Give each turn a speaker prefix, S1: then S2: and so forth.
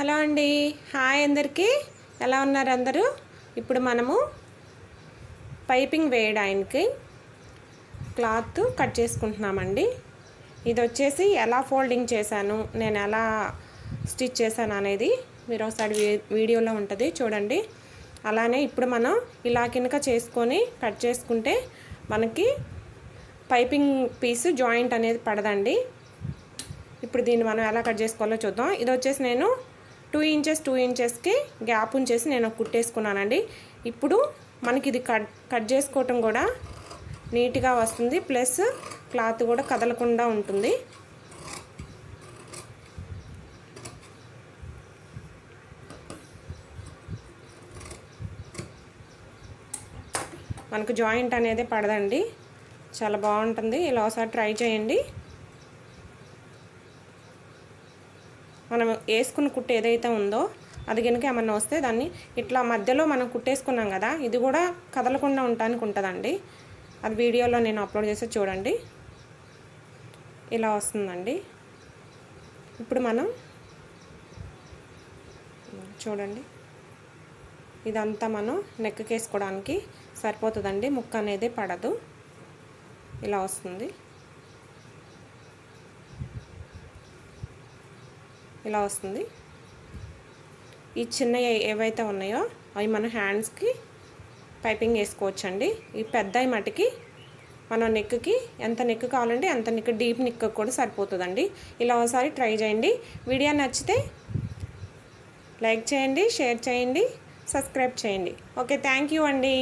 S1: Hello అండి, hi అందరికీ. ఎలా ఉన్నారు అందరూ? ఇప్పుడు మనము పైపింగ్ వేయడానికి క్లాత్ కట్ చేసుకుంటున్నామండి. ఇది వచ్చేసి ఎలా ఫోల్డింగ్ చేశాను, నేను ఎలా స్టిచ్ చేశాను అనేది మీరు ఒకసారి వీడియోలో ఉంటుంది చూడండి. అలానే ఇప్పుడు మనం ఇలా కింద చేసుకొని కట్ చేసుకుంటే మనకి పైపింగ్ పీస్ జాయింట్ అనేది పడదండి. ఇప్పుడు దీన్ని మనం ఎలా కట్ చేసుకోవాలో చూద్దాం. ఇది వచ్చేసి నేను 2 ఇంచెస్కి గ్యాప్ ఉంచేసి నేను కుట్టేసుకున్నానండి. ఇప్పుడు మనకి ఇది కట్ చేసుకోవటం కూడా నీట్గా వస్తుంది, ప్లస్ క్లాత్ కూడా కదలకుండా ఉంటుంది. మనకు జాయింట్ అనేది పడదండి, చాలా బాగుంటుంది. ఇలా ఒకసారి ట్రై చేయండి. మనం వేసుకున్న కుట్టు ఏదైతే ఉందో అది కనుక ఏమన్నా వస్తే దాన్ని ఇట్లా మధ్యలో మనం కుట్టేసుకున్నాం కదా, ఇది కూడా కదలకుండా ఉండడానికి ఉంటుందండి. అది వీడియోలో నేను అప్లోడ్ చేసి చూడండి. ఇలా వస్తుందండి. ఇప్పుడు మనం చూడండి, ఇదంతా మనం నెక్కి వేసుకోవడానికి సరిపోతుందండి, ముక్క అనేది పడదు. ఇలా వస్తుంది. ఇలా వస్తుంది. ఈ చిన్న ఏవైతే ఉన్నాయో అవి మన హ్యాండ్స్కి పైపింగ్ వేసుకోవచ్చండి. ఈ పెద్దవి మటుకి మన నెక్కి ఎంత నెక్ కావాలంటే అంత నెక్, డీప్ నెక్ కూడా సరిపోతుందండి. ఇలా ఒకసారి ట్రై చేయండి. వీడియో నచ్చితే లైక్ చేయండి, షేర్ చేయండి, సబ్స్క్రైబ్ చేయండి. ఓకే, థ్యాంక్ యూ అండి.